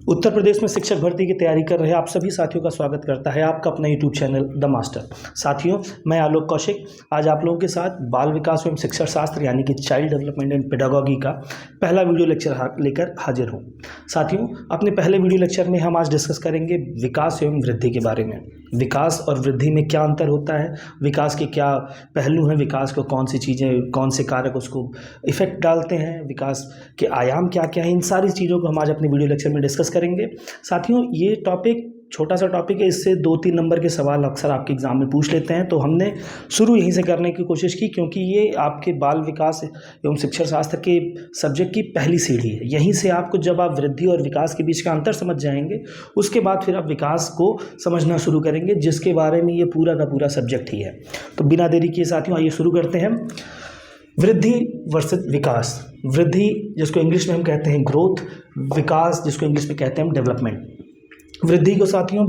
उत्तर प्रदेश में शिक्षक भर्ती की तैयारी कर रहे आप सभी साथियों का स्वागत करता है आपका अपना यूट्यूब चैनल द मास्टर। साथियों, मैं आलोक कौशिक आज आप लोगों के साथ बाल विकास एवं शिक्षा शास्त्र यानी कि चाइल्ड डेवलपमेंट एंड पेडागॉजी का पहला वीडियो लेक्चर लेकर हाजिर हूँ। साथियों, अपने पहले वीडियो लेक्चर में हम आज डिस्कस करेंगे विकास एवं वृद्धि के बारे में। विकास और वृद्धि में क्या अंतर होता है, विकास के क्या पहलू हैं, विकास को कौन सी चीज़ें, कौन से कारक उसको इफेक्ट डालते हैं, विकास के आयाम क्या क्या हैं, इन सारी चीज़ों को हम आज अपने वीडियो लेक्चर में डिस्कस करेंगे। साथियों, ये टॉपिक छोटा सा टॉपिक है, इससे 2-3 नंबर के सवाल अक्सर आपके एग्जाम में पूछ लेते हैं, तो हमने शुरू यहीं से करने की कोशिश की क्योंकि ये आपके बाल विकास एवं शिक्षा शास्त्र के सब्जेक्ट की पहली सीढ़ी है। यहीं से आपको जब आप वृद्धि और विकास के बीच का अंतर समझ जाएंगे, उसके बाद फिर आप विकास को समझना शुरू करेंगे, जिसके बारे में ये पूरा का पूरा सब्जेक्ट ही है। तो बिना देरी किए साथियों आइए शुरू करते हैं। वृद्धि वर्सेस विकास। वृद्धि जिसको इंग्लिश में हम कहते हैं ग्रोथ, विकास जिसको इंग्लिश में कहते हैं हम डेवलपमेंट। वृद्धि को साथियों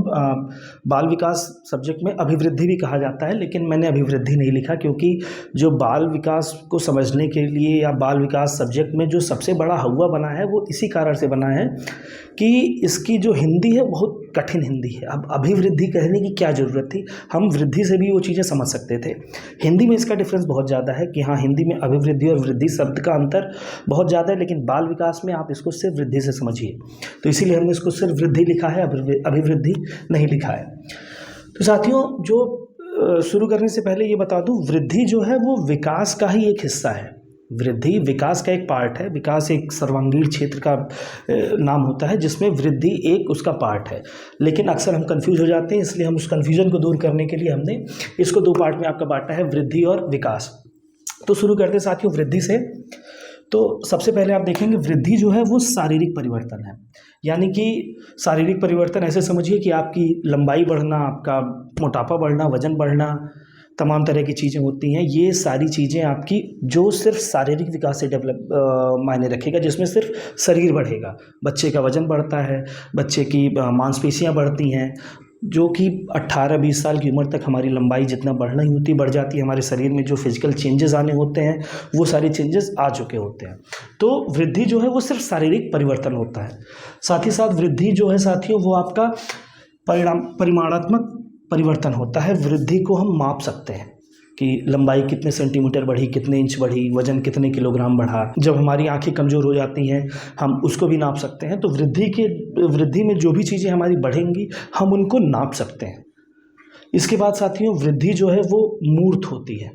बाल विकास सब्जेक्ट में अभिवृद्धि भी कहा जाता है, लेकिन मैंने अभिवृद्धि नहीं लिखा क्योंकि जो बाल विकास को समझने के लिए या बाल विकास सब्जेक्ट में जो सबसे बड़ा हौवा बना है वो इसी कारण से बना है कि इसकी जो हिंदी है बहुत कठिन हिंदी है। अब अभिवृद्धि कहने की क्या ज़रूरत थी, हम वृद्धि से भी वो चीज़ें समझ सकते थे। हिंदी में इसका डिफरेंस बहुत ज़्यादा है कि हाँ, हिंदी में अभिवृद्धि और वृद्धि शब्द का अंतर बहुत ज़्यादा है, लेकिन बाल विकास में आप इसको सिर्फ वृद्धि से समझिए। तो इसीलिए हमने इसको सिर्फ वृद्धि लिखा है, अभिवृद्धि नहीं लिखा है। तो साथियों, जो शुरू करने से पहले ये बता दूं, वृद्धि जो है वो विकास का ही एक हिस्सा है। वृद्धि विकास का एक पार्ट है। विकास एक सर्वांगीण क्षेत्र का नाम होता है जिसमें वृद्धि एक उसका पार्ट है, लेकिन अक्सर हम कंफ्यूज हो जाते हैं, इसलिए हम उस कंफ्यूजन को दूर करने के लिए हमने इसको 2 पार्ट में आपका बांटा है, वृद्धि और विकास। तो शुरू करते हैं साथियों वृद्धि से। तो सबसे पहले आप देखेंगे वृद्धि जो है वो शारीरिक परिवर्तन है, यानी कि शारीरिक परिवर्तन ऐसे समझिए कि आपकी लंबाई बढ़ना, आपका मोटापा बढ़ना, वजन बढ़ना, तमाम तरह की चीज़ें होती हैं। ये सारी चीज़ें आपकी जो सिर्फ शारीरिक विकास से मायने रखेगा, जिसमें सिर्फ शरीर बढ़ेगा। बच्चे का वजन बढ़ता है, बच्चे की मांसपेशियां बढ़ती हैं, जो कि 18-20 साल की उम्र तक हमारी लंबाई जितना बढ़ना ही होती बढ़ जाती है। हमारे शरीर में जो फिजिकल चेंजेस आने होते हैं वो सारे चेंजेस आ चुके होते हैं। तो वृद्धि जो है वो सिर्फ शारीरिक परिवर्तन होता है। साथ ही साथ वृद्धि जो है साथियों वो आपका परिमाणात्मक परिवर्तन होता है। वृद्धि को हम माप सकते हैं कि लंबाई कितने सेंटीमीटर बढ़ी, कितने इंच बढ़ी, वजन कितने किलोग्राम बढ़ा। जब हमारी आंखें कमज़ोर हो जाती हैं हम उसको भी नाप सकते हैं। तो वृद्धि में जो भी चीज़ें हमारी बढ़ेंगी हम उनको नाप सकते हैं। इसके बाद साथियों वृद्धि जो है वो मूर्त होती है।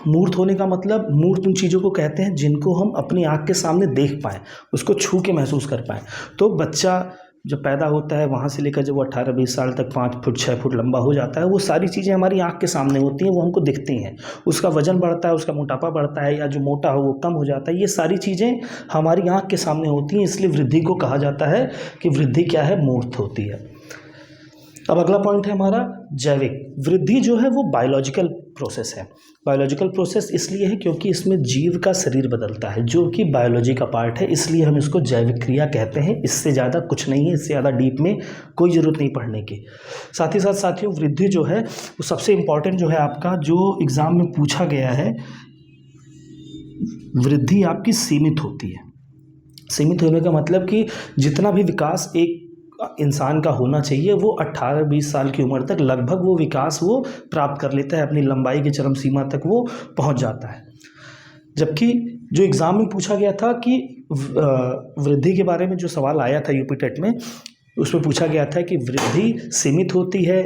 मूर्त होने का मतलब, मूर्त उन चीज़ों को कहते हैं जिनको हम अपनी आँख के सामने देख पाएँ, उसको छू के महसूस कर पाएँ। तो बच्चा जब पैदा होता है वहाँ से लेकर जब वो 18-20 साल तक 5 फुट 6 फुट लंबा हो जाता है, वो सारी चीज़ें हमारी आँख के सामने होती हैं, वो हमको दिखती हैं। उसका वजन बढ़ता है, उसका मोटापा बढ़ता है, या जो मोटा हो वो कम हो जाता है, ये सारी चीज़ें हमारी आँख के सामने होती हैं। इसलिए वृद्धि को कहा जाता है कि वृद्धि क्या है, मूर्त होती है। अब अगला पॉइंट है हमारा जैविक। वृद्धि जो है वो बायोलॉजिकल प्रोसेस है। बायोलॉजिकल प्रोसेस इसलिए है क्योंकि इसमें जीव का शरीर बदलता है, जो कि बायोलॉजी का पार्ट है, इसलिए हम इसको जैविक क्रिया कहते हैं। इससे ज़्यादा कुछ नहीं है, इससे ज़्यादा डीप में कोई ज़रूरत नहीं पढ़ने की। साथ ही साथ साथियों वृद्धि जो है वो सबसे इम्पॉर्टेंट जो है आपका, जो एग्ज़ाम में पूछा गया है, वृद्धि आपकी सीमित होती है। सीमित होने का मतलब कि जितना भी विकास एक इंसान का होना चाहिए वो 18-20 साल की उम्र तक लगभग वो विकास वो प्राप्त कर लेता है, अपनी लंबाई की चरम सीमा तक वो पहुंच जाता है। जबकि जो एग्ज़ाम में पूछा गया था कि वृद्धि के बारे में जो सवाल आया था यूपी टेट में, उसमें पूछा गया था कि वृद्धि सीमित होती है।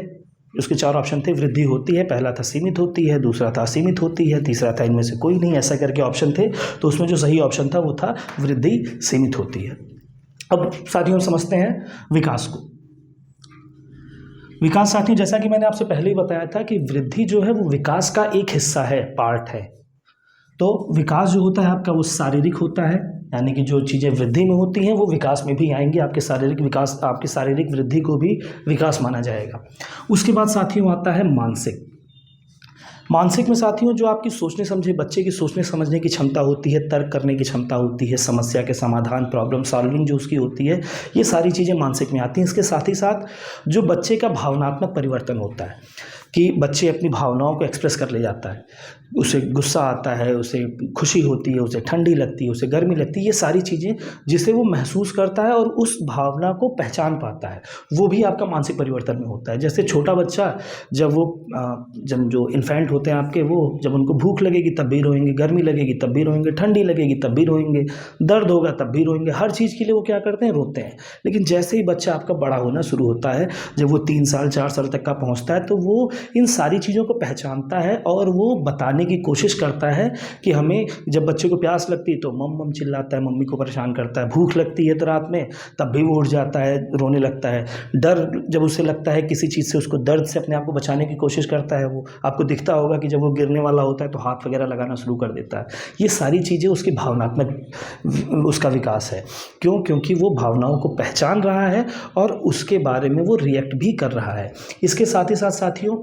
उसके 4 ऑप्शन थे, वृद्धि होती है, पहला था सीमित होती है, दूसरा था असीमित होती है, तीसरा था इनमें से कोई नहीं, ऐसा करके ऑप्शन थे। तो उसमें जो सही ऑप्शन था वो था वृद्धि सीमित होती है। अब साथियों समझते हैं विकास को। विकास साथियों, जैसा कि मैंने आपसे पहले ही बताया था कि वृद्धि जो है वो विकास का एक हिस्सा है, पार्ट है। तो विकास जो होता है आपका वो शारीरिक होता है, यानी कि जो चीज़ें वृद्धि में होती हैं वो विकास में भी आएंगी। आपके शारीरिक विकास, आपकी शारीरिक वृद्धि को भी विकास माना जाएगा। उसके बाद साथियों आता है मानसिक। मानसिक में साथियों जो आपकी सोचने समझे, बच्चे की सोचने समझने की क्षमता होती है, तर्क करने की क्षमता होती है, समस्या के समाधान, प्रॉब्लम सॉल्विंग जो उसकी होती है, ये सारी चीज़ें मानसिक में आती हैं। इसके साथ ही साथ जो बच्चे का भावनात्मक परिवर्तन होता है, कि बच्चे अपनी भावनाओं को एक्सप्रेस कर ले जाता है। उसे गुस्सा आता है, उसे खुशी होती है, उसे ठंडी लगती है, उसे गर्मी लगती है, ये सारी चीज़ें जिसे वो महसूस करता है और उस भावना को पहचान पाता है, वो भी आपका मानसिक परिवर्तन में होता है। जैसे छोटा बच्चा जब जो इन्फेंट होते हैं आपके, वो जब उनको भूख लगेगी तब भी रोएंगे, गर्मी लगेगी तब भी रोएंगे, ठंडी लगेगी तब भी रोएंगे, दर्द होगा तब भी रोएंगे, हर चीज़ के लिए वो क्या करते हैं, रोते हैं। लेकिन जैसे ही बच्चा आपका बड़ा होना शुरू होता है, जब वो 3 साल 4 साल तक का पहुँचता है, तो वो इन सारी चीज़ों को पहचानता है और वो बताने की कोशिश करता है कि हमें जब बच्चे को प्यास लगती है तो मम चिल्लाता है, मम्मी को परेशान करता है। भूख लगती है तो रात में तब भी वो उठ जाता है, रोने लगता है। डर जब उसे लगता है किसी चीज़ से, उसको दर्द से अपने आप को बचाने की कोशिश करता है। वो आपको दिखता होगा कि जब वो गिरने वाला होता है तो हाथ वगैरह लगाना शुरू कर देता है। ये सारी चीज़ें उसकी भावनात्मक उसका विकास है। क्योंकि वो भावनाओं को पहचान रहा है और उसके बारे में वो रिएक्ट भी कर रहा है। इसके साथ ही साथ साथियों,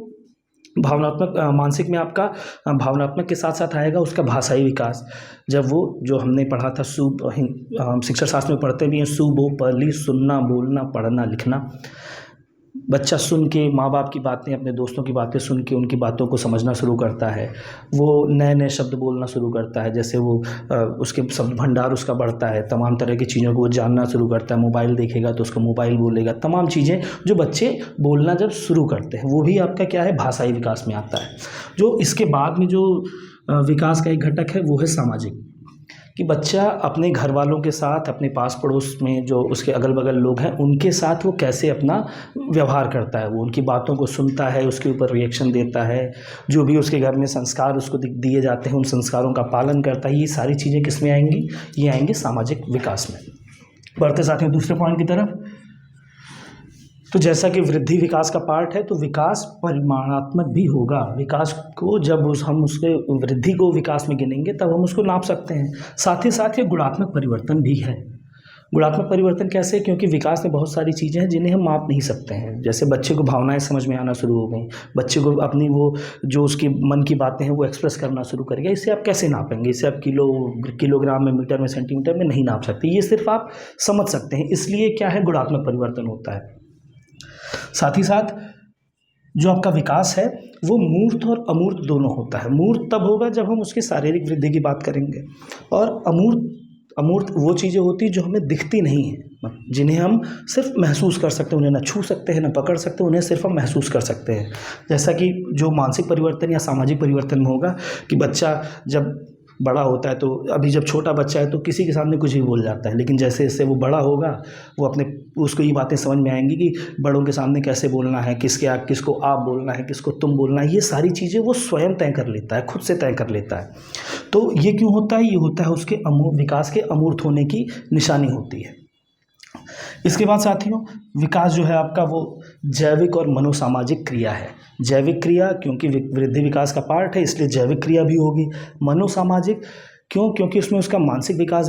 मानसिक में आपका भावनात्मक के साथ साथ आएगा उसका भाषाई विकास। जब वो जो हमने पढ़ा था शिक्षा शास्त्र में पढ़ते भी हैं, सु बो पली, सुनना, बोलना, पढ़ना, लिखना। बच्चा सुन के माँ बाप की बातें, अपने दोस्तों की बातें सुन के उनकी बातों को समझना शुरू करता है। वो नए नए शब्द बोलना शुरू करता है। जैसे वो उसके शब्द भंडार उसका बढ़ता है, तमाम तरह की चीज़ों को वो जानना शुरू करता है। मोबाइल देखेगा तो उसका मोबाइल बोलेगा। तमाम चीज़ें जो बच्चे बोलना जब शुरू करते हैं, वो भी आपका क्या है, भाषाई विकास में आता है। जो इसके बाद में जो विकास का एक घटक है वो है सामाजिक, कि बच्चा अपने घर वालों के साथ, अपने पास पड़ोस में जो उसके अगल बगल लोग हैं, उनके साथ वो कैसे अपना व्यवहार करता है। वो उनकी बातों को सुनता है, उसके ऊपर रिएक्शन देता है, जो भी उसके घर में संस्कार उसको दिए जाते हैं उन संस्कारों का पालन करता है। ये सारी चीज़ें किस में आएंगी, ये आएंगी सामाजिक विकास में। बढ़ते साथियों दूसरे पॉइंट की तरफ, तो जैसा कि वृद्धि विकास का पार्ट है, तो विकास परिमाणात्मक भी होगा। विकास को जब हम उसके वृद्धि को विकास में गिनेंगे तब हम उसको नाप सकते हैं। साथ ही साथ ये गुणात्मक परिवर्तन भी है। गुणात्मक परिवर्तन कैसे? क्योंकि विकास में बहुत सारी चीज़ें हैं जिन्हें हम माप नहीं सकते हैं। जैसे बच्चे को भावनाएं समझ में आना शुरू हो गई, बच्चे को अपनी वो जो उसके मन की बातें हैं वो एक्सप्रेस करना शुरू कर गया। इसे आप कैसे नापेंगे? इसे आप किलोग्राम में, मीटर में, सेंटीमीटर में नहीं नाप सकते। ये सिर्फ आप समझ सकते हैं। इसलिए क्या है, गुणात्मक परिवर्तन होता है। साथ ही साथ जो आपका विकास है वो मूर्त और अमूर्त दोनों होता है। मूर्त तब होगा जब हम उसकी शारीरिक वृद्धि की बात करेंगे, और अमूर्त वो चीज़ें होती हैं जो हमें दिखती नहीं हैं, जिन्हें हम सिर्फ महसूस कर सकते हैं। उन्हें ना छू सकते हैं, ना पकड़ सकते हैं, उन्हें सिर्फ हम महसूस कर सकते हैं। जैसा कि जो मानसिक परिवर्तन या सामाजिक परिवर्तन में होगा कि बच्चा जब बड़ा होता है, तो अभी जब छोटा बच्चा है तो किसी के सामने कुछ भी बोल जाता है, लेकिन जैसे जैसे वो बड़ा होगा वो उसको ये बातें समझ में आएंगी कि बड़ों के सामने कैसे बोलना है, किसको आप बोलना है, किसको तुम बोलना है। ये सारी चीज़ें वो स्वयं तय कर लेता है, खुद से तय कर लेता है। तो ये क्यों होता है? ये होता है उसके विकास के अमूर्त होने की निशानी होती है। इसके बाद साथियों, विकास जो है आपका वो जैविक और मनोसामाजिक क्रिया है। जैविक क्रिया क्योंकि वृद्धि विकास का पार्ट है, इसलिए जैविक क्रिया भी होगी। मनोसामाजिक क्योंकि उसमें उसका मानसिक विकास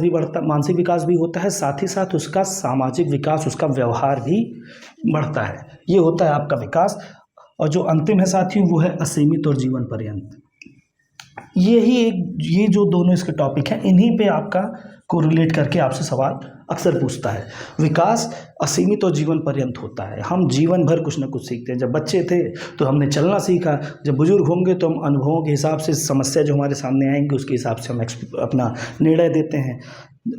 भी होता है, साथ ही साथ उसका सामाजिक विकास, उसका व्यवहार भी बढ़ता है। ये होता है आपका विकास। और जो अंतिम है साथियों वो है असीमित और जीवन पर्यंत। ये जो दोनों इसके टॉपिक हैं, इन्हीं पे आपका कोरिलेट करके आपसे सवाल अक्सर पूछता है। विकास असीमित और जीवन पर्यंत होता है। हम जीवन भर कुछ ना कुछ सीखते हैं। जब बच्चे थे तो हमने चलना सीखा, जब बुजुर्ग होंगे तो हम अनुभवों के हिसाब से, समस्या जो हमारे सामने आएंगी उसके हिसाब से हम अपना निर्णय देते हैं।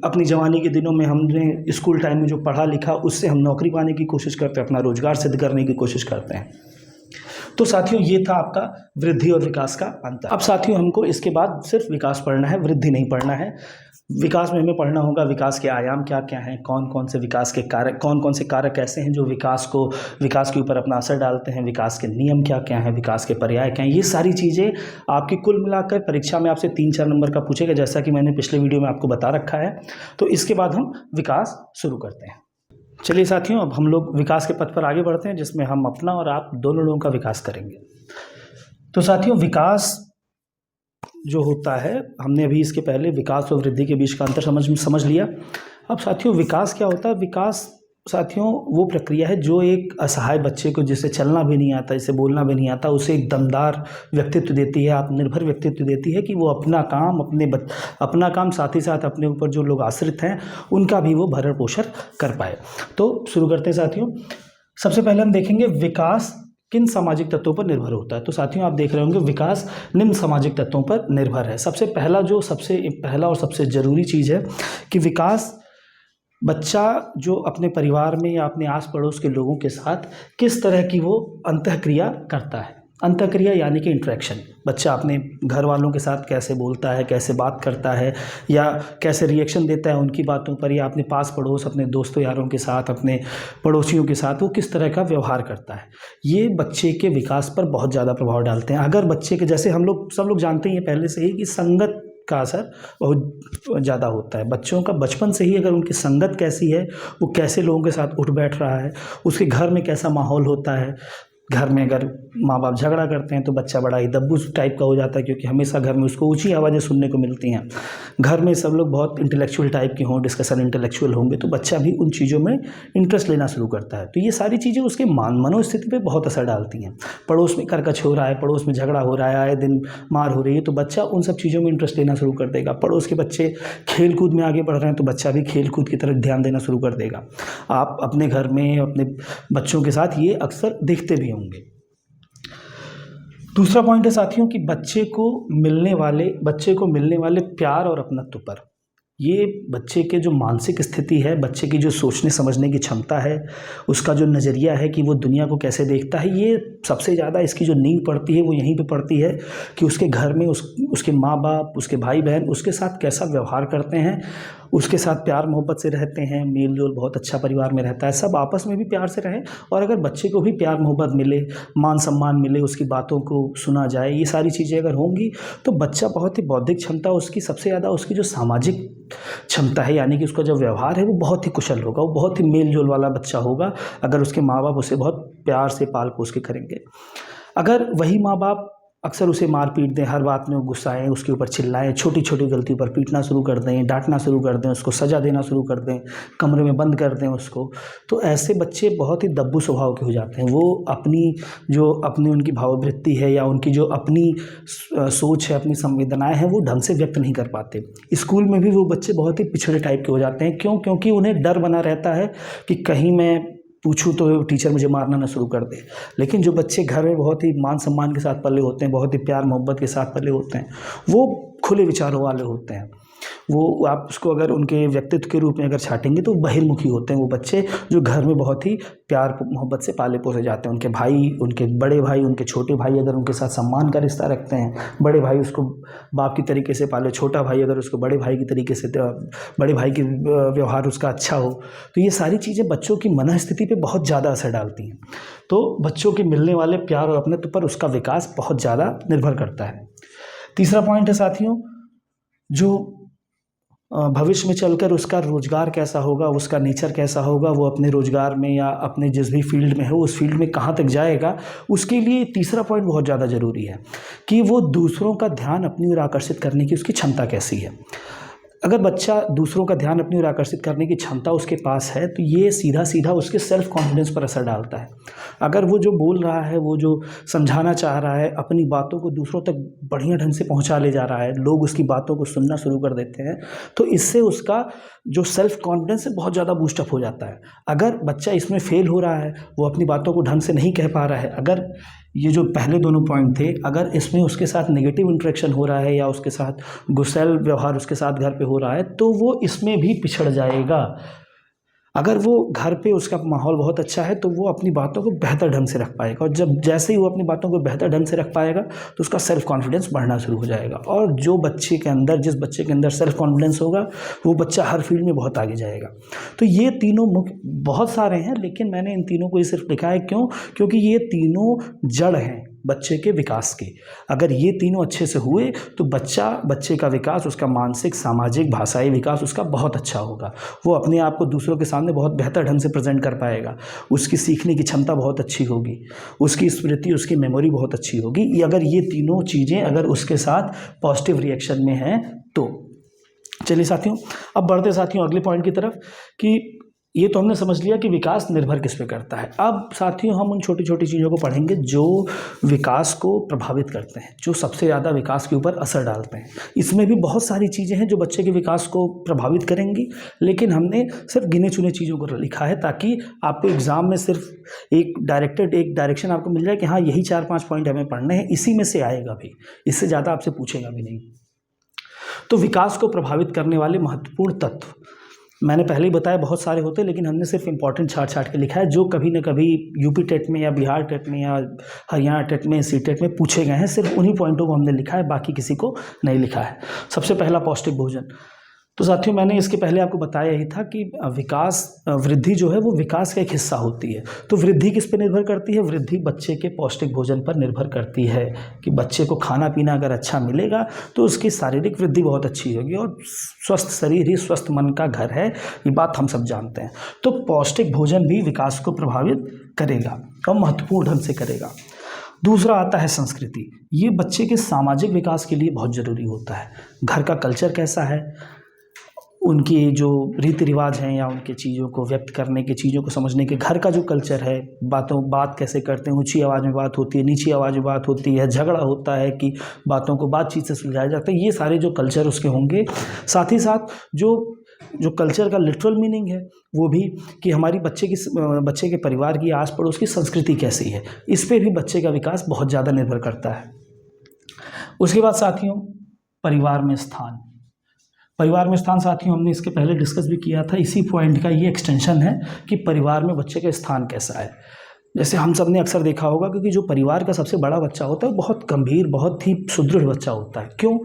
अपनी जवानी के दिनों में हमने स्कूल टाइम में जो पढ़ा लिखा उससे हम नौकरी पाने की कोशिश करते हैं, अपना रोजगार सिद्ध करने की कोशिश करते हैं। तो साथियों ये था आपका वृद्धि और विकास का अंतर। अब साथियों हमको इसके बाद सिर्फ विकास पढ़ना है, वृद्धि नहीं पढ़ना है। विकास में हमें पढ़ना होगा विकास के आयाम क्या क्या हैं, कौन कौन से विकास के कारक, कौन कौन से कारक ऐसे हैं जो विकास के ऊपर अपना असर डालते हैं, विकास के नियम क्या क्या हैं, विकास के पर्याय क्या हैं। ये सारी चीज़ें आपकी कुल मिलाकर परीक्षा में आपसे 3-4 नंबर का पूछेगा, जैसा कि मैंने पिछले वीडियो में आपको बता रखा है। तो इसके बाद हम विकास शुरू करते हैं। चलिए साथियों, अब हम लोग विकास के पथ पर आगे बढ़ते हैं, जिसमें हम अपना और आप दोनों लोगों का विकास करेंगे। तो साथियों, विकास जो होता है, हमने अभी इसके पहले विकास और वृद्धि के बीच का अंतर समझ लिया। अब साथियों, विकास क्या होता है? विकास साथियों वो प्रक्रिया है जो एक असहाय बच्चे को, जिसे चलना भी नहीं आता, जिसे बोलना भी नहीं आता, उसे एक दमदार व्यक्तित्व देती है, आत्मनिर्भर व्यक्तित्व देती है कि वो अपना काम साथ ही साथ अपने ऊपर जो लोग आश्रित हैं उनका भी वो भरण पोषण कर पाए। तो शुरू करते हैं साथियों। सबसे पहले हम देखेंगे विकास किन सामाजिक तत्वों पर निर्भर होता है? तो साथियों आप देख रहे होंगे विकास निम्न सामाजिक तत्वों पर निर्भर है। सबसे पहला और सबसे ज़रूरी चीज़ है कि विकास बच्चा जो अपने परिवार में या अपने आस पड़ोस के लोगों के साथ किस तरह की वो अंतःक्रिया करता है। अंतःक्रिया यानी कि इंटरेक्शन। बच्चा अपने घर वालों के साथ कैसे बोलता है, कैसे बात करता है, या कैसे रिएक्शन देता है उनकी बातों पर, या अपने पास पड़ोस, अपने दोस्तों यारों के साथ, अपने पड़ोसियों के साथ वो किस तरह का व्यवहार करता है। ये बच्चे के विकास पर बहुत ज़्यादा प्रभाव डालते हैं। अगर बच्चे के, जैसे हम लोग सब लोग जानते हैं पहले से ही, कि संगत का असर बहुत ज़्यादा होता है। बच्चों का बचपन से ही अगर उनकी संगत कैसी है, वो कैसे लोगों के साथ उठ बैठ रहा है, उसके घर में कैसा माहौल होता है। घर में अगर माँ बाप झगड़ा करते हैं तो बच्चा बड़ा ही दब्बू टाइप का हो जाता है, क्योंकि हमेशा घर में उसको ऊंची आवाज़ें सुनने को मिलती हैं। घर में सब लोग बहुत इंटेलेक्चुअल टाइप के हों, डिस्कशन इंटेलेक्चुअल होंगे, तो बच्चा भी उन चीज़ों में इंटरेस्ट लेना शुरू करता है। तो ये सारी चीज़ें उसके मनोस्थिति पे बहुत असर डालती हैं। पड़ोस में करकच हो रहा है, पड़ोस में झगड़ा हो रहा है, आए दिन मार हो रही है, तो बच्चा उन सब चीज़ों में इंटरेस्ट लेना शुरू कर देगा। पड़ोस के बच्चे खेल कूद में आगे बढ़ रहे हैं तो बच्चा भी खेल कूद की तरफ ध्यान देना शुरू कर देगा। आप अपने घर में अपने बच्चों के साथ ये अक्सर देखते भी होंगे। दूसरा पॉइंट है साथियों कि बच्चे को मिलने वाले प्यार और अपनत्व पर, ये बच्चे के जो मानसिक स्थिति है, बच्चे की जो सोचने समझने की क्षमता है, उसका जो नज़रिया है कि वो दुनिया को कैसे देखता है, ये सबसे ज़्यादा इसकी जो नींव पड़ती है वो यहीं पे पड़ती है कि उसके घर में उसके माँ बाप, उसके भाई बहन उसके साथ कैसा व्यवहार करते हैं, उसके साथ प्यार मोहब्बत से रहते हैं, मेल जोल बहुत अच्छा परिवार में रहता है, सब आपस में भी प्यार से रहें। और अगर बच्चे को भी प्यार मोहब्बत मिले, मान सम्मान मिले, उसकी बातों को सुना जाए, ये सारी चीज़ें अगर होंगी तो बच्चा बहुत ही बौद्धिक क्षमता उसकी, सबसे ज़्यादा उसकी जो सामाजिक क्षमता है, यानी कि उसका जो व्यवहार है वो बहुत ही कुशल होगा, वो बहुत ही मेल जोल वाला बच्चा होगा अगर उसके माँ बाप उसे बहुत प्यार से पाल पोस के करेंगे। अगर वही माँ बाप अक्सर उसे मार पीट दें, हर बात में वो गुस्साएं, उसके ऊपर चिल्लाएं, छोटी छोटी गलती पर पीटना शुरू कर दें, डांटना शुरू कर दें, उसको सज़ा देना शुरू कर दें, कमरे में बंद कर दें उसको, तो ऐसे बच्चे बहुत ही दब्बू स्वभाव के हो जाते हैं। वो अपनी उनकी भाववृत्ति है या उनकी जो अपनी सोच है, अपनी संवेदनाएं हैं, वो ढंग से व्यक्त नहीं कर पाते। स्कूल में भी वो बच्चे बहुत ही पिछड़े टाइप के हो जाते हैं। क्यों? क्योंकि उन्हें डर बना रहता है कि कहीं मैं पूछूं तो टीचर मुझे मारना ना शुरू कर दे। लेकिन जो बच्चे घर में बहुत ही मान सम्मान के साथ पले होते हैं, बहुत ही प्यार मोहब्बत के साथ पले होते हैं, वो खुले विचारों वाले होते हैं। वो आप उसको अगर उनके व्यक्तित्व के रूप में अगर छाटेंगे तो बहिर्मुखी होते हैं वो बच्चे, जो घर में बहुत ही प्यार मोहब्बत से पाले पोसे जाते हैं। उनके भाई, उनके बड़े भाई, उनके छोटे भाई अगर उनके साथ सम्मान का रिश्ता रखते हैं, बड़े भाई उसको बाप की तरीके से पाले, छोटा भाई अगर उसको बड़े भाई की तरीके से, बड़े भाई की व्यवहार उसका अच्छा हो, तो ये सारी चीज़ें बच्चों की मनःस्थिति पे बहुत ज़्यादा असर डालती हैं। तो बच्चों के मिलने वाले प्यार और अपनेत्व पर उसका विकास बहुत ज़्यादा निर्भर करता है। तीसरा पॉइंट है साथियों, जो भविष्य में चलकर उसका रोज़गार कैसा होगा, उसका नेचर कैसा होगा, वो अपने रोज़गार में या अपने जिस भी फील्ड में हो उस फील्ड में कहाँ तक जाएगा, उसके लिए तीसरा पॉइंट बहुत ज़्यादा ज़रूरी है कि वो दूसरों का ध्यान अपनी ओर आकर्षित करने की उसकी क्षमता कैसी है। अगर बच्चा दूसरों का ध्यान अपनी ओर आकर्षित करने की क्षमता उसके पास है तो ये सीधा सीधा उसके सेल्फ कॉन्फिडेंस पर असर डालता है। अगर वो जो बोल रहा है, वो जो समझाना चाह रहा है, अपनी बातों को दूसरों तक बढ़िया ढंग से पहुंचा ले जा रहा है, लोग उसकी बातों को सुनना शुरू कर देते हैं, तो इससे उसका जो सेल्फ कॉन्फिडेंस है बहुत ज़्यादा बूस्टअप हो जाता है। अगर बच्चा इसमें फेल हो रहा है, वो अपनी बातों को ढंग से नहीं कह पा रहा है, अगर ये जो पहले दोनों पॉइंट थे, अगर इसमें उसके साथ नेगेटिव इंटरेक्शन हो रहा है या उसके साथ गुस्सैल व्यवहार उसके साथ घर पे हो रहा है, तो वो इसमें भी पिछड़ जाएगा। अगर वो घर पे उसका माहौल बहुत अच्छा है तो वो अपनी बातों को बेहतर ढंग से रख पाएगा, और जब जैसे ही वो अपनी बातों को बेहतर ढंग से रख पाएगा तो उसका सेल्फ कॉन्फिडेंस बढ़ना शुरू हो जाएगा। और जिस बच्चे के अंदर सेल्फ कॉन्फिडेंस होगा वो बच्चा हर फील्ड में बहुत आगे जाएगा। तो ये तीनों मुख्य, बहुत सारे हैं लेकिन मैंने इन तीनों को ही सिर्फ लिखा है। क्यों? क्योंकि ये तीनों जड़ हैं बच्चे के विकास के। अगर ये तीनों अच्छे से हुए तो बच्चे का विकास, उसका मानसिक, सामाजिक, भाषाई विकास उसका बहुत अच्छा होगा। वो अपने आप को दूसरों के सामने बहुत बेहतर ढंग से प्रेजेंट कर पाएगा, उसकी सीखने की क्षमता बहुत अच्छी होगी, उसकी स्मृति, उसकी मेमोरी बहुत अच्छी होगी। अगर ये तीनों चीज़ें अगर उसके साथ पॉजिटिव रिएक्शन में हैं तो। चलिए साथियों, अब बढ़ते साथियों अगले पॉइंट की तरफ कि ये तो हमने समझ लिया कि विकास निर्भर किस पे करता है। अब साथियों हम उन छोटी छोटी चीज़ों को पढ़ेंगे जो विकास को प्रभावित करते हैं, जो सबसे ज़्यादा विकास के ऊपर असर डालते हैं। इसमें भी बहुत सारी चीज़ें हैं जो बच्चे के विकास को प्रभावित करेंगी, लेकिन हमने सिर्फ गिने चुने चीज़ों को लिखा है ताकि आपको एग्ज़ाम में सिर्फ एक डायरेक्शन आपको मिल जाए कि हाँ यही 4-5 पॉइंट हमें पढ़ने हैं, इसी में से आएगा भी, इससे ज़्यादा आपसे पूछेगा भी नहीं। तो विकास को प्रभावित करने वाले महत्वपूर्ण तत्व मैंने पहले ही बताया बहुत सारे होते हैं, लेकिन हमने सिर्फ इंपॉर्टेंट छाट के लिखा है जो कभी न कभी यूपी टेट में या बिहार टेट में या हरियाणा टेट में सी टेट में पूछे गए हैं। सिर्फ उन्हीं पॉइंटों को हमने लिखा है, बाकी किसी को नहीं लिखा है। सबसे पहला पौष्टिक भोजन। तो साथियों मैंने इसके पहले आपको बताया ही था कि वृद्धि जो है वो विकास का एक हिस्सा होती है। तो वृद्धि किस पे निर्भर करती है? वृद्धि बच्चे के पौष्टिक भोजन पर निर्भर करती है कि बच्चे को खाना पीना अगर अच्छा मिलेगा तो उसकी शारीरिक वृद्धि बहुत अच्छी होगी, और स्वस्थ शरीर ही स्वस्थ मन का घर है, ये बात हम सब जानते हैं। तो पौष्टिक भोजन भी विकास को प्रभावित करेगा और महत्वपूर्ण ढंग से करेगा। दूसरा आता है संस्कृति। ये बच्चे के सामाजिक विकास के लिए बहुत ज़रूरी होता है। घर का कल्चर कैसा है, उनकी जो रीति रिवाज हैं या उनके चीज़ों को व्यक्त करने के, चीज़ों को समझने के, घर का जो कल्चर है, बात कैसे करते हैं, ऊंची आवाज़ में बात होती है, नीची आवाज़ में बात होती है, झगड़ा होता है कि बातों को बातचीत से सुलझाया जाता है, ये सारे जो कल्चर उसके होंगे। साथ ही साथ जो कल्चर का लिटरल मीनिंग है वो भी कि हमारी बच्चे के परिवार की, आस पड़ोस की संस्कृति कैसी है, इस पर भी बच्चे का विकास बहुत ज़्यादा निर्भर करता है। उसके बाद साथियों परिवार में स्थान साथियों हमने इसके पहले डिस्कस भी किया था। इसी पॉइंट का ये एक्सटेंशन है कि परिवार में बच्चे का स्थान कैसा है। जैसे हम सब ने अक्सर देखा होगा, क्योंकि जो परिवार का सबसे बड़ा बच्चा होता है बहुत गंभीर, बहुत ही सुदृढ़ बच्चा होता है। क्यों?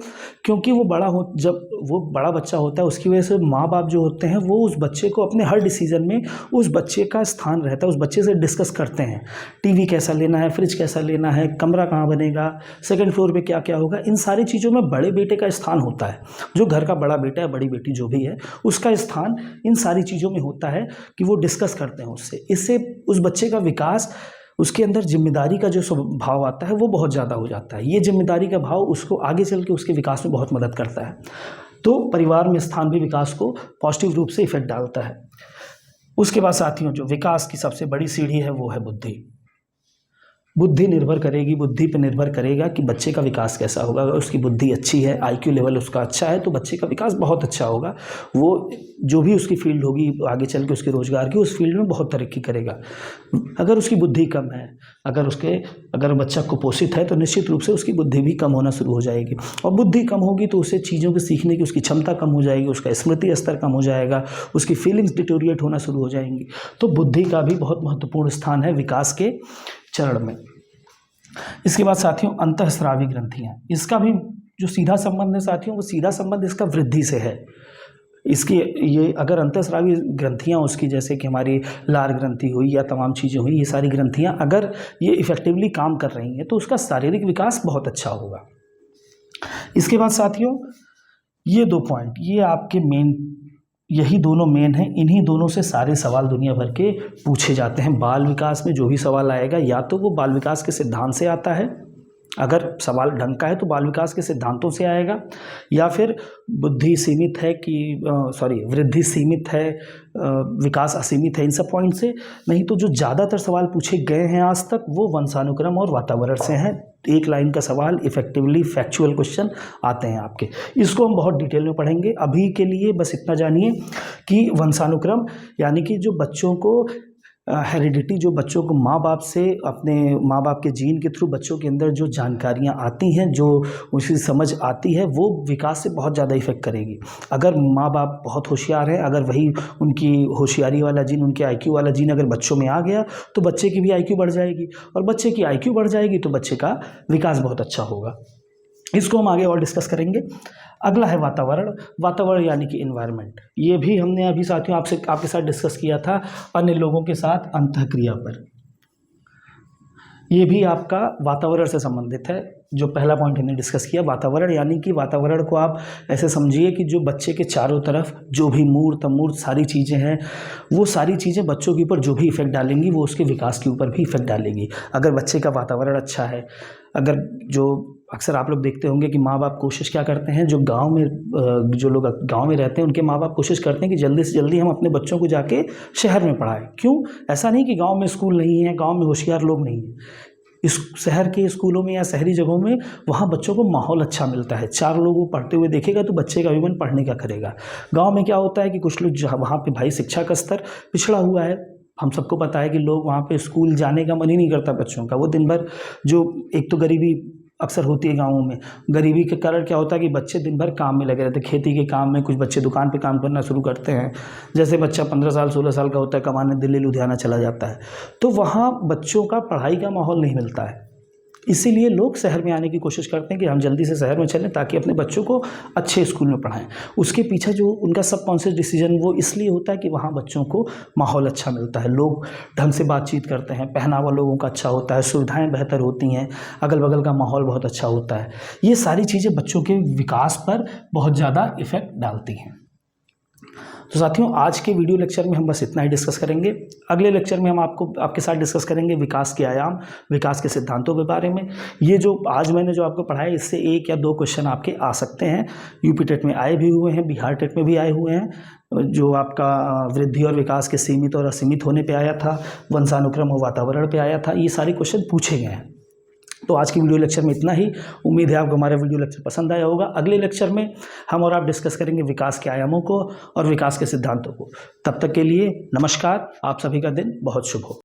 क्योंकि जब वो बड़ा बच्चा होता है उसकी वजह से माँ बाप जो होते हैं वो उस बच्चे को अपने हर डिसीजन में उस बच्चे का स्थान रहता है, उस बच्चे से डिस्कस करते हैं। टीवी कैसा लेना है, फ्रिज कैसा लेना है, कमरा कहाँ बनेगा, सेकंड फ्लोर पे क्या क्या होगा, इन सारी चीज़ों में बड़े बेटे का स्थान होता है। जो घर का बड़ा बेटा है, बड़ी बेटी जो भी है, उसका स्थान इन सारी चीज़ों में होता है कि वो डिस्कस करते हैं उससे। इससे उस बच्चे का विकास, उसके अंदर जिम्मेदारी का जो स्वभाव आता है वो बहुत ज़्यादा हो जाता है। ये जिम्मेदारी का भाव उसको आगे चल के उसके विकास में बहुत मदद करता है। तो परिवार में स्थान भी विकास को पॉजिटिव रूप से इफेक्ट डालता है। उसके बाद साथियों जो विकास की सबसे बड़ी सीढ़ी है वो है बुद्धि पे निर्भर करेगा कि बच्चे का विकास कैसा होगा। अगर उसकी बुद्धि अच्छी है, IQ लेवल उसका अच्छा है, तो बच्चे का विकास बहुत अच्छा होगा। वो जो भी उसकी फील्ड होगी आगे चल के उसके रोजगार की, उस फील्ड में बहुत तरक्की करेगा। अगर उसकी बुद्धि कम है, अगर बच्चा कुपोषित है, तो निश्चित रूप से उसकी बुद्धि भी कम होना शुरू हो जाएगी। और बुद्धि कम होगी तो उसे चीज़ों को सीखने की उसकी क्षमता कम हो जाएगी, उसका स्मृति स्तर कम हो जाएगा, उसकी फीलिंग्स डिटोरिएट होना शुरू हो जाएंगी। तो बुद्धि का भी बहुत महत्वपूर्ण स्थान है विकास के चरण में। इसके बाद साथियों अंतःस्रावी ग्रंथियाँ, इसका भी जो सीधा संबंध है साथियों, वो सीधा संबंध इसका वृद्धि से है। ये अगर अंतःस्रावी ग्रंथियाँ उसकी, जैसे कि हमारी लार ग्रंथि हुई या तमाम चीज़ें हुई, ये सारी ग्रंथियाँ अगर ये इफेक्टिवली काम कर रही हैं तो उसका शारीरिक विकास बहुत अच्छा होगा। इसके बाद साथियों ये 2 पॉइंट, ये आपके यही दोनों मेन हैं। इन्हीं दोनों से सारे सवाल दुनिया भर के पूछे जाते हैं। बाल विकास में जो भी सवाल आएगा या तो वो बाल विकास के सिद्धांत से आता है, अगर सवाल ढंग का है तो बाल विकास के सिद्धांतों से आएगा, या फिर वृद्धि सीमित है, विकास असीमित है, इन सब पॉइंट से। नहीं तो जो ज़्यादातर सवाल पूछे गए हैं आज तक वो वंशानुक्रम और वातावरण से हैं। एक लाइन का सवाल, इफेक्टिवली फैक्चुअल क्वेश्चन आते हैं आपके। इसको हम बहुत डिटेल में पढ़ेंगे। अभी के लिए बस इतना जानिए कि वंशानुक्रम यानी कि जो बच्चों को हेरिडिटी, जो बच्चों को माँ बाप से, अपने माँ बाप के जीन के थ्रू बच्चों के अंदर जो जानकारियाँ आती हैं, जो उसकी समझ आती है, वो विकास से बहुत ज़्यादा इफेक्ट करेगी। अगर माँ बाप बहुत होशियार हैं, अगर वही उनकी होशियारी वाला जीन, उनके IQ वाला जीन अगर बच्चों में आ गया तो बच्चे की भी IQ बढ़ जाएगी, और बच्चे की IQ बढ़ जाएगी तो बच्चे का विकास बहुत अच्छा होगा। इसको हम आगे और डिस्कस करेंगे। अगला है वातावरण यानी कि एनवायरनमेंट। ये भी हमने अभी साथियों आपके साथ डिस्कस किया था अन्य लोगों के साथ अंतःक्रिया पर। ये भी आपका वातावरण से संबंधित है। जो पहला पॉइंट हमने डिस्कस किया वातावरण, यानी कि वातावरण को आप ऐसे समझिए कि जो बच्चे के चारों तरफ जो भी मूर्त अमूर्त सारी चीज़ें हैं, वो सारी चीज़ें बच्चों के ऊपर जो भी इफेक्ट डालेंगी वो उसके विकास के ऊपर भी इफेक्ट डालेगी। अगर बच्चे का वातावरण अच्छा है, अगर जो अक्सर आप लोग देखते होंगे कि माँ बाप कोशिश क्या करते हैं, जो गांव में जो लोग गांव में रहते हैं उनके माँ बाप कोशिश करते हैं कि जल्दी से जल्दी हम अपने बच्चों को जाके शहर में पढ़ाएं। क्यों? ऐसा नहीं कि गांव में स्कूल नहीं है, गांव में होशियार लोग नहीं हैं। इस शहर के स्कूलों में या शहरी जगहों में वहाँ बच्चों को माहौल अच्छा मिलता है, चार लोग वो पढ़ते हुए देखेगा तो बच्चे का भी मन पढ़ने का करेगा। गाँव में क्या होता है कि कुछ लोग वहाँ पर भाई शिक्षा का स्तर पिछड़ा हुआ है। हम सबको पता है कि लोग वहाँ पे स्कूल जाने का मन ही नहीं करता बच्चों का। वो दिन भर जो एक तो गरीबी अक्सर होती है गाँवों में, गरीबी के कारण क्या होता है कि बच्चे दिन भर काम में लगे रहते हैं, खेती के काम में, कुछ बच्चे दुकान पे काम करना शुरू करते हैं। जैसे बच्चा 15 साल 16 साल का होता है, कमाने दिल्ली लुधियाना चला जाता है, तो वहाँ बच्चों का पढ़ाई का माहौल नहीं मिलता है। इसीलिए लोग शहर में आने की कोशिश करते हैं कि हम जल्दी से शहर में चलें ताकि अपने बच्चों को अच्छे स्कूल में पढ़ाएं। उसके पीछे जो उनका सबकॉन्शियस डिसीजन वो इसलिए होता है कि वहाँ बच्चों को माहौल अच्छा मिलता है, लोग ढंग से बातचीत करते हैं, पहनावा लोगों का अच्छा होता है, सुविधाएं बेहतर होती हैं, अगल बगल का माहौल बहुत अच्छा होता है। ये सारी चीज़ें बच्चों के विकास पर बहुत ज़्यादा इफ़ेक्ट डालती हैं। तो साथियों, आज के वीडियो लेक्चर में हम बस इतना ही डिस्कस करेंगे। अगले लेक्चर में हम आपके साथ डिस्कस करेंगे विकास के आयाम, विकास के सिद्धांतों के बारे में। ये जो आज मैंने जो आपको पढ़ाया, इससे 1 या 2 क्वेश्चन आपके आ सकते हैं। यूपी टेट में आए भी हुए हैं, बिहार टेट में भी आए हुए हैं। जो आपका वृद्धि और विकास के सीमित और असीमित होने पर आया था, वंशानुक्रम और वातावरण पर आया था, ये सारे क्वेश्चन पूछे गए हैं। तो आज की वीडियो लेक्चर में इतना ही। उम्मीद है आपको हमारा वीडियो लेक्चर पसंद आया होगा। अगले लेक्चर में हम और आप डिस्कस करेंगे विकास के आयामों को और विकास के सिद्धांतों को। तब तक के लिए नमस्कार। आप सभी का दिन बहुत शुभ हो।